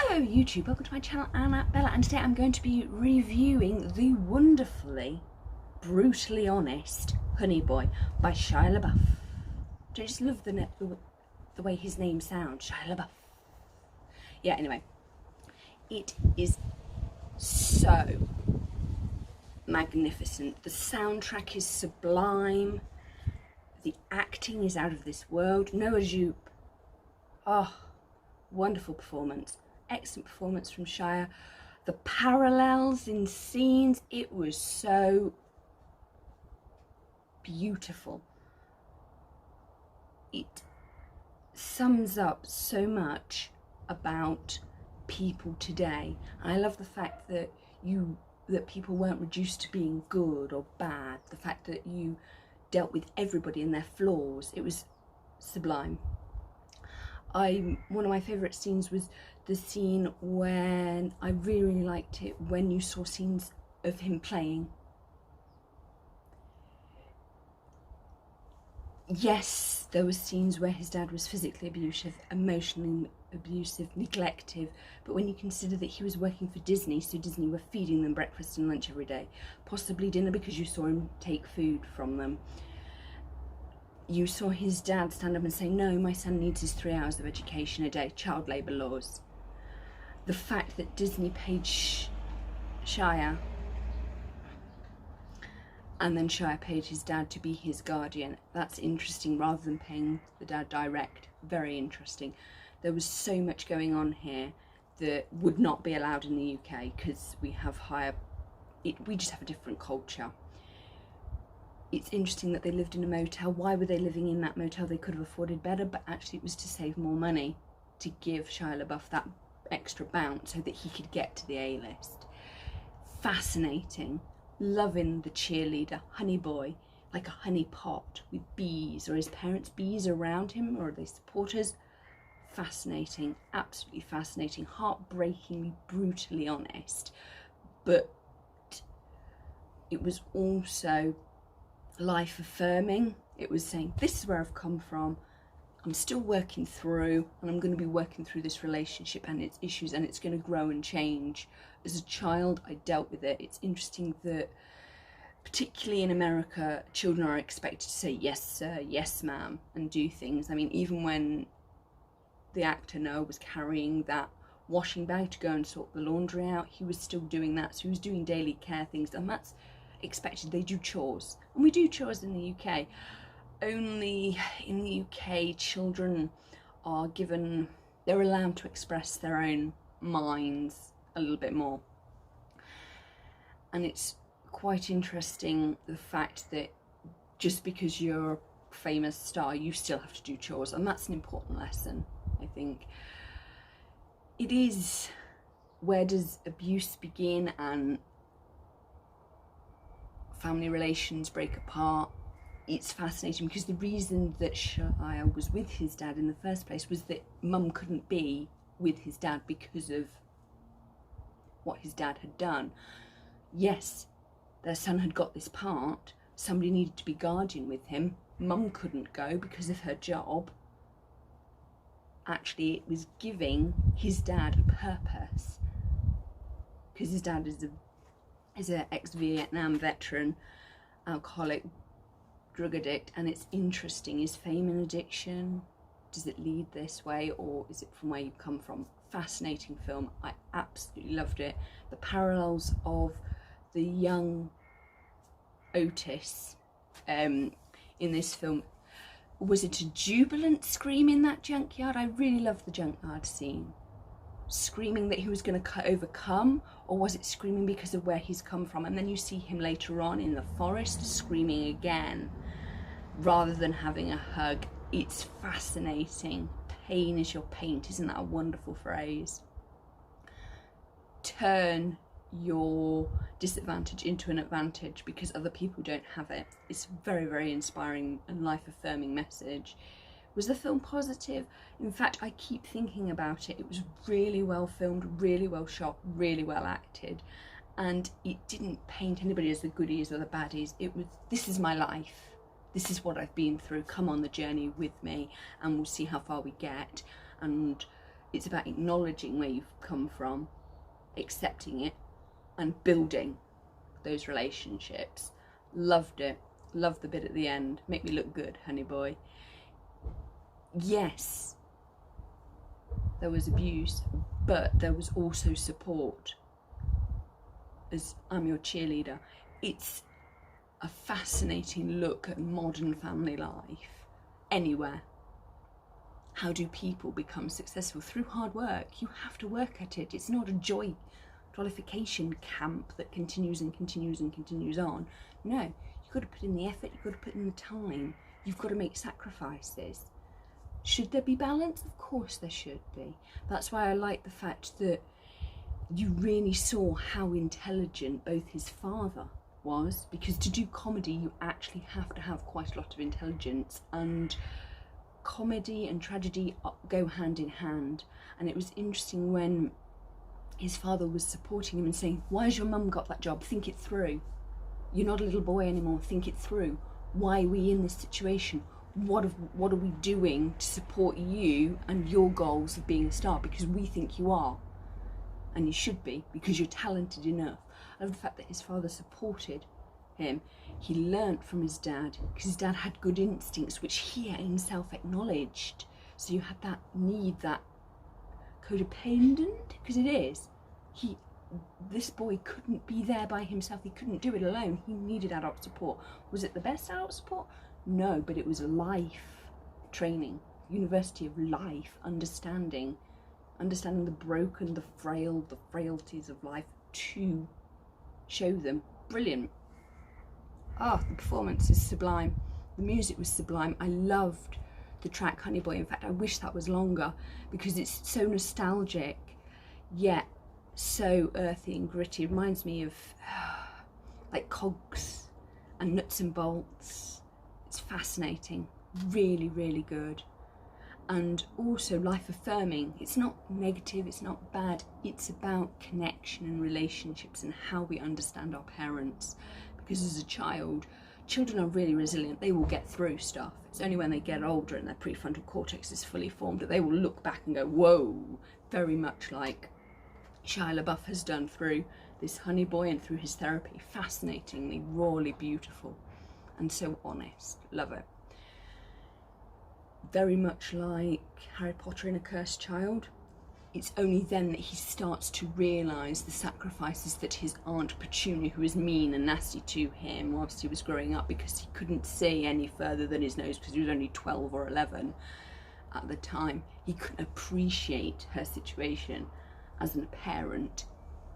Hello YouTube, welcome to my channel. I'm Bella, and today I'm going to be reviewing the wonderfully, brutally honest Honey Boy by Shia LaBeouf. Don't you just love the way his name sounds, Shia LaBeouf? Yeah, anyway, it is so magnificent. The soundtrack is sublime. The acting is out of this world. Noah Jupe, oh, wonderful performance. Excellent performance from Shia. The parallels in scenes, it was so beautiful. It sums up so much about people today. And I love the fact that people weren't reduced to being good or bad. The fact that you dealt with everybody and their flaws. It was sublime. One of my favourite scenes was the scene when I really liked it when you saw scenes of him playing. Yes, there were scenes where his dad was physically abusive, emotionally abusive, neglective, but when you consider that he was working for Disney, so Disney were feeding them breakfast and lunch every day, possibly dinner because you saw him take food from them. You saw his dad stand up and say, no, my son needs his 3 hours of education a day, child labour laws. The fact that Disney paid Shia, and then Shia paid his dad to be his guardian, that's interesting, rather than paying the dad direct. Very interesting. There was so much going on here that would not be allowed in the UK because we just have a different culture. It's interesting that they lived in a motel. Why were they living in that motel? They could have afforded better, but actually it was to save more money, to give Shia LaBeouf that extra bounce so that he could get to the A-list. Fascinating. Loving the cheerleader, Honey Boy, like a honey pot with bees. Or his parents' bees around him, or are they supporters? Fascinating, absolutely fascinating. Heartbreakingly, brutally honest. But it was also life affirming. It was saying, this is where I've come from, I'm still working through, and I'm going to be working through this relationship and its issues, and it's going to grow and change. As a child, I dealt with it. It's interesting that, particularly in America, children are expected to say yes sir, yes ma'am, and do things. I mean, even when the actor Noah was carrying that washing bag to go and sort the laundry out, he was still doing that. So he was doing daily care things, and that's expected. They do chores, and we do chores in the UK. Only in the UK children are they're allowed to express their own minds a little bit more, and it's quite interesting the fact that just because you're a famous star you still have to do chores, and that's an important lesson. I think it is, where does abuse begin and family relations break apart? It's fascinating because the reason that Shia was with his dad in the first place was that mum couldn't be with his dad because of what his dad had done. Yes, their son had got this part, somebody needed to be guardian with him, mum couldn't go because of her job. Actually, it was giving his dad a purpose, because his dad is an ex-Vietnam veteran, alcoholic, drug addict, and it's interesting, is fame an addiction? Does it lead this way, or is it from where you come from? Fascinating film. I absolutely loved it. The parallels of the young Otis in this film. Was it a jubilant scream in that junkyard? I really loved the junkyard scene. Screaming that he was going to overcome, or was it screaming because of where he's come from? And then you see him later on in the forest screaming again, rather than having a hug. It's fascinating. Pain is your paint, isn't that a wonderful phrase? Turn your disadvantage into an advantage because other people don't have it. It's a very, very inspiring and life-affirming message. Was the film positive? In fact, I keep thinking about it. It was really well filmed, really well shot, really well acted, and it didn't paint anybody as the goodies or the baddies. It was, this is my life. This is what I've been through. Come on the journey with me, and we'll see how far we get. And It's about acknowledging where you've come from, accepting it, and building those relationships. Loved it. Loved the bit at the end. Make me look good, honey boy. Yes, there was abuse, but there was also support. As I'm your cheerleader. It's a fascinating look at modern family life anywhere. How do people become successful? Through hard work. You have to work at it. It's not a jollification camp that continues and continues and continues on. No, you've got to put in the effort, you've got to put in the time, you've got to make sacrifices. Should there be balance? Of course there should be. That's why I like the fact that you really saw how intelligent both his father was, because to do comedy you actually have to have quite a lot of intelligence, and comedy and tragedy go hand in hand. And it was interesting when his father was supporting him and saying, why has your mum got that job? Think it through. You're not a little boy anymore. Think it through. Why are we in this situation? What are we doing to support you and your goals of being a star? Because we think you are, and you should be, because you're talented enough. I love the fact that his father supported him. He learnt from his dad, because his dad had good instincts, which he himself acknowledged. So you had that need, that codependent, because it is. This boy couldn't be there by himself. He couldn't do it alone. He needed adult support. Was it the best adult support? No, but it was life training, university of life, understanding the broken, the frail, the frailties of life, to show them. Brilliant. Oh, the performance is sublime. The music was sublime. I loved the track Honey Boy. In fact, I wish that was longer, because it's so nostalgic, yet so earthy and gritty. It reminds me of like Cogs and Nuts and Bolts. It's fascinating, really, really good. And also life affirming. It's not negative, it's not bad. It's about connection and relationships and how we understand our parents. Because as a child, children are really resilient. They will get through stuff. It's only when they get older and their prefrontal cortex is fully formed that they will look back and go, whoa, very much like Shia LaBeouf has done through this Honey Boy and through his therapy. Fascinatingly, rawly beautiful, and so honest. Love it. Very much like Harry Potter and a Cursed Child. It's only then that he starts to realise the sacrifices that his Aunt Petunia, who was mean and nasty to him whilst he was growing up, because he couldn't see any further than his nose because he was only 12 or 11 at the time. He couldn't appreciate her situation as a parent.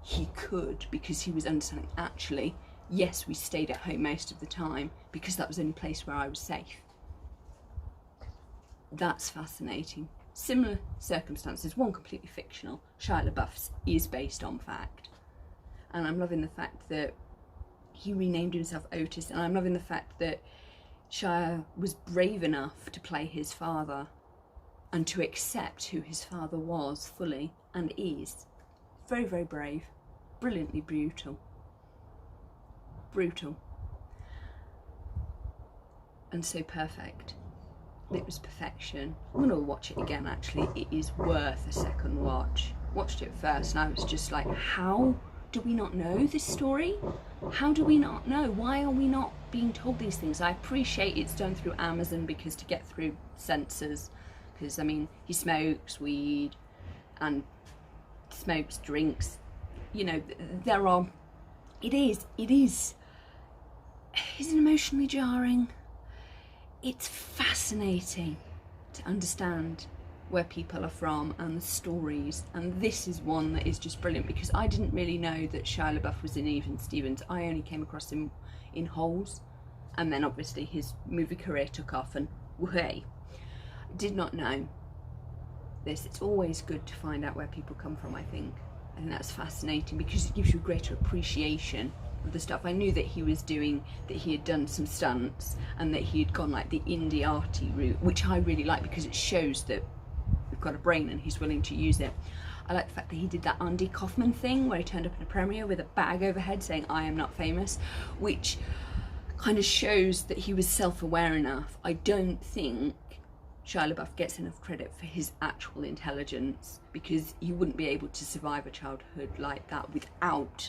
He could, because he was understanding, actually, yes, we stayed at home most of the time because that was the only place where I was safe. That's fascinating. Similar circumstances, one completely fictional. Shia LaBeouf's is based on fact. And I'm loving the fact that he renamed himself Otis, and I'm loving the fact that Shia was brave enough to play his father and to accept who his father was fully and is. Very, very brave. Brilliantly brutal. Brutal. And so perfect. It was perfection. I'm going to watch it again, actually. It is worth a second watch. Watched it first and I was just like, how do we not know this story? How do we not know? Why are we not being told these things? I appreciate it's done through Amazon, because to get through censors, because I mean, he smokes weed and smokes drinks, you know, there are, it is emotionally jarring. It's fascinating to understand where people are from and the stories, and this is one that is just brilliant, because I didn't really know that Shia LaBeouf was in Even Stevens. I only came across him in Holes, and then obviously his movie career took off, and whey, did not know this. It's always good to find out where people come from, I think. I think that's fascinating, because it gives you a greater appreciation of the stuff. I knew that he was doing, that he had done some stunts and that he had gone like the indie arty route, which I really like, because it shows that we've got a brain and he's willing to use it. I like the fact that he did that Andy Kaufman thing where he turned up in a premiere with a bag overhead saying, I am not famous, which kind of shows that he was self-aware enough. I don't think Shia LaBeouf gets enough credit for his actual intelligence, because you wouldn't be able to survive a childhood like that without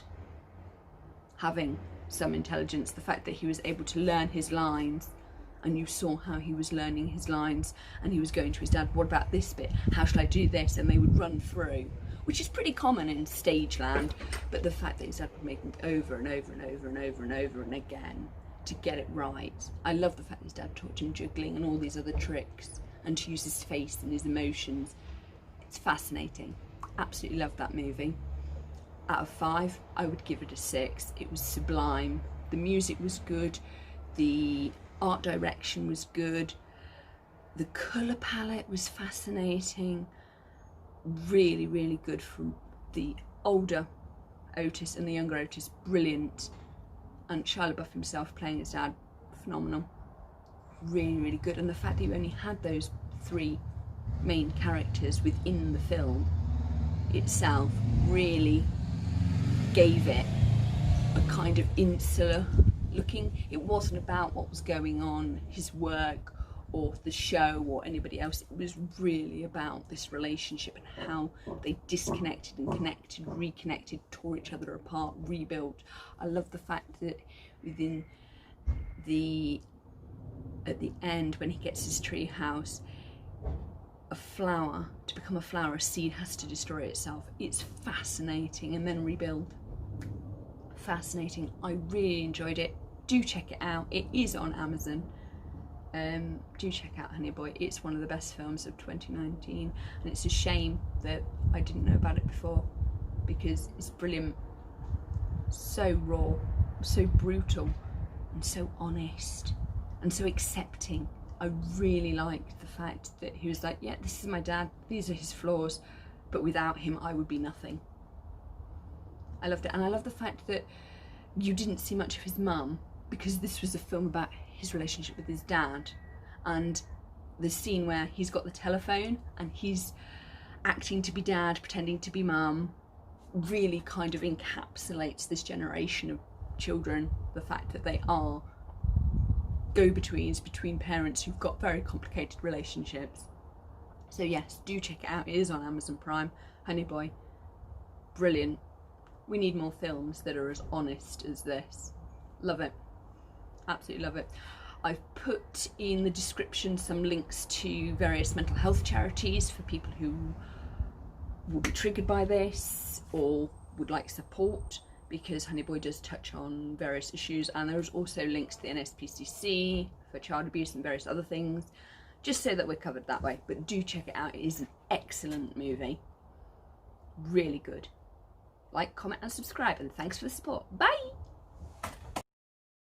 having some intelligence. The fact that he was able to learn his lines, and you saw how he was learning his lines, and he was going to his dad, what about this bit, how shall I do this, and they would run through, which is pretty common in stage land. But the fact that his dad would make him over and over and over and over and over and again to get it right. I love the fact that his dad taught him juggling and all these other tricks, and to use his face and his emotions. It's fascinating. Absolutely love that movie. Out of 5, I would give it a 6. It was sublime. The music was good. The art direction was good. The colour palette was fascinating. Really, really good from the older Otis and the younger Otis. Brilliant. And Shia LaBeouf himself playing his dad, phenomenal. Really, really good. And the fact that you only had those 3 main characters within the film itself really gave it a kind of insular looking. It wasn't about what was going on, his work or the show or anybody else. It was really about this relationship and how they disconnected and connected, reconnected, tore each other apart, rebuilt. I love the fact that within at the end, when he gets his tree house, a flower, to become a flower, a seed has to destroy itself. It's fascinating, and then rebuild. Fascinating. I really enjoyed it. Do check it out. It is on Amazon. Do check out Honey Boy. It's one of the best films of 2019, and it's a shame that I didn't know about it before, because it's brilliant. So raw, so brutal, and so honest, and so accepting. I really liked the fact that he was like, yeah, this is my dad, these are his flaws, but without him I would be nothing. I loved it. And I love the fact that you didn't see much of his mum, because this was a film about his relationship with his dad, and the scene where he's got the telephone and he's acting to be dad, pretending to be mum, really kind of encapsulates this generation of children, the fact that they are go-betweens between parents who've got very complicated relationships. So yes, do check it out. It is on Amazon Prime. Honey Boy, brilliant. We need more films that are as honest as this. Love it. Absolutely love it. I've put in the description some links to various mental health charities for people who will be triggered by this or would like support, because Honey Boy does touch on various issues, and there's also links to the NSPCC for child abuse and various other things, just so that we're covered that way. But do check it out. It is an excellent movie. Really good. Like, comment and subscribe, and thanks for the support. Bye!